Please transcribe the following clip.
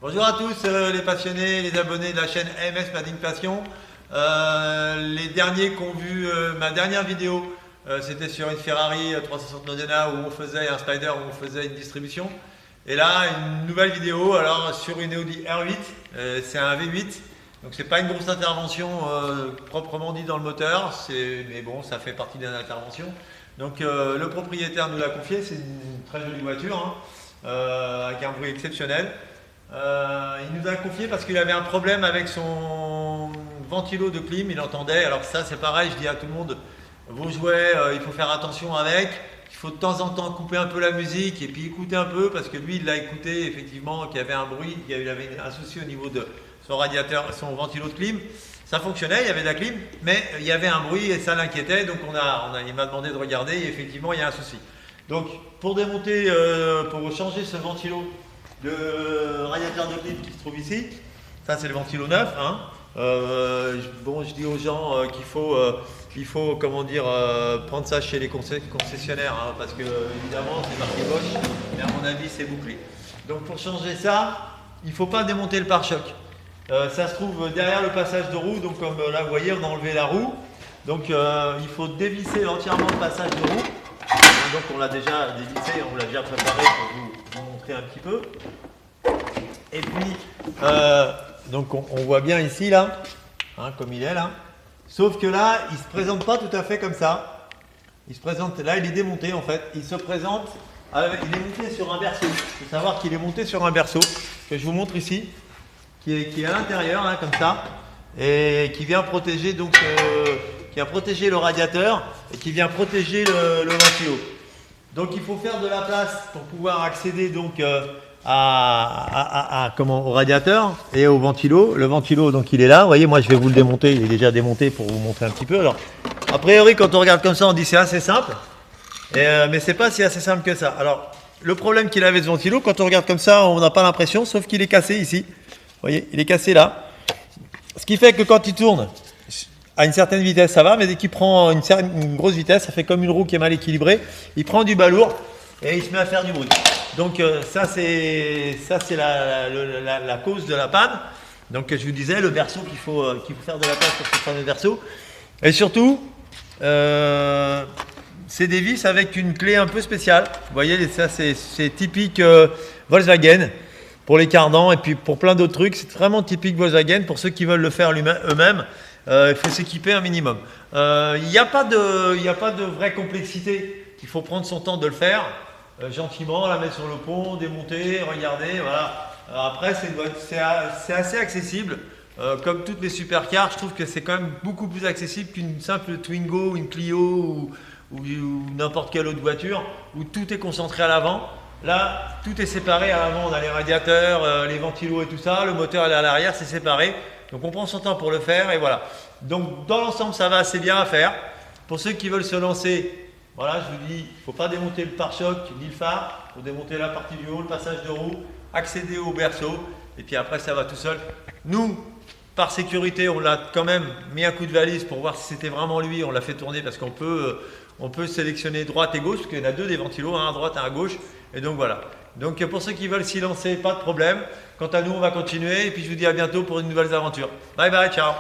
Bonjour à tous les passionnés, les abonnés de la chaîne AMS Mading Passion. Les derniers qui ont vu ma dernière vidéo, c'était sur une Ferrari 360 Modena où on faisait un Spider, où on faisait une distribution. Et là, une nouvelle vidéo alors sur une Audi R8, c'est un V8. Donc c'est pas une grosse intervention proprement dit dans le moteur, mais bon, ça fait partie d'une intervention. Donc le propriétaire nous l'a confié, c'est une très jolie voiture, avec un bruit exceptionnel. Il nous a confié parce qu'il avait un problème avec son ventilo de clim, il entendait. Alors ça c'est pareil, je dis à tout le monde, vos jouets, il faut faire attention avec. Il faut de temps en temps couper un peu la musique et puis écouter un peu parce que lui il l'a écouté effectivement qu'il y avait un bruit, qu'il y avait un souci au niveau de son radiateur, son ventilo de clim. Ça fonctionnait, il y avait de la clim, mais il y avait un bruit et ça l'inquiétait. Donc il m'a demandé de regarder et effectivement il y a un souci. Donc pour démonter, pour changer ce ventilo, le radiateur de clim qui se trouve ici, ça c'est le ventilo neuf. Bon, je dis aux gens qu'il faut comment dire, prendre ça chez les concessionnaires parce que évidemment c'est marqué Bosch, mais à mon avis c'est bouclé. Donc pour changer ça, il ne faut pas démonter le pare-choc. Ça se trouve derrière le passage de roue, donc comme là vous voyez on a enlevé la roue. Donc il faut dévisser entièrement le passage de roue. Donc on l'a déjà dévissé, on l'a déjà préparé pour vous montrer un petit peu. Et puis, donc on voit bien ici là, comme il est là. Sauf que là, il ne se présente pas tout à fait comme ça. Il se présente, là il est démonté en fait. Il se présente, il est monté sur un berceau. Il faut savoir qu'il est monté sur un berceau, que je vous montre ici, qui est à l'intérieur là comme ça, et qui vient protéger donc, qui a protégé le radiateur et qui vient protéger le ventilo. Donc il faut faire de la place pour pouvoir accéder donc au radiateur et au ventilo. Le ventilo donc il est là, vous voyez, moi je vais vous le démonter, il est déjà démonté pour vous montrer un petit peu. Alors a priori quand on regarde comme ça on dit c'est assez simple, mais c'est pas si assez simple que ça. Alors le problème qu'il avait ce ventilo, quand on regarde comme ça on n'a pas l'impression, sauf qu'il est cassé ici. Vous voyez, il est cassé là. Ce qui fait que quand il tourne à une certaine vitesse, ça va, mais dès qu'il prend une grosse vitesse, ça fait comme une roue qui est mal équilibrée. Il prend du balourd et il se met à faire du bruit. Donc ça c'est la cause de la panne. Donc je vous disais, le berceau qu'il faut faire de la place pour ce fameux berceau. Et surtout, c'est des vis avec une clé un peu spéciale. Vous voyez, ça c'est typique Volkswagen. Pour les cardans et puis pour plein d'autres trucs, c'est vraiment typique Volkswagen. Pour ceux qui veulent le faire eux-mêmes, il faut s'équiper un minimum. Il n'y a pas de vraie complexité. Il faut prendre son temps de le faire gentiment, la mettre sur le pont, démonter, regarder. Voilà. Après, c'est assez accessible. Comme toutes les supercars, je trouve que c'est quand même beaucoup plus accessible qu'une simple Twingo, une Clio ou n'importe quelle autre voiture où tout est concentré à l'avant. Là, tout est séparé. À l'avant, on a les radiateurs, les ventilos et tout ça. Le moteur est à l'arrière, c'est séparé. Donc, on prend son temps pour le faire et voilà. Donc, dans l'ensemble, ça va assez bien à faire. Pour ceux qui veulent se lancer, voilà, je vous dis, il ne faut pas démonter le pare-choc ni le phare. Il faut démonter la partie du haut, le passage de roue, accéder au berceau. Et puis après, ça va tout seul. Nous, par sécurité, on l'a quand même mis un coup de valise pour voir si c'était vraiment lui. On l'a fait tourner parce qu'on peut sélectionner droite et gauche, parce qu'il y en a deux des ventilos, un à droite et un à gauche. Et donc voilà. Donc pour ceux qui veulent s'y lancer, pas de problème. Quant à nous, on va continuer. Et puis je vous dis à bientôt pour une nouvelle aventure. Bye bye, ciao.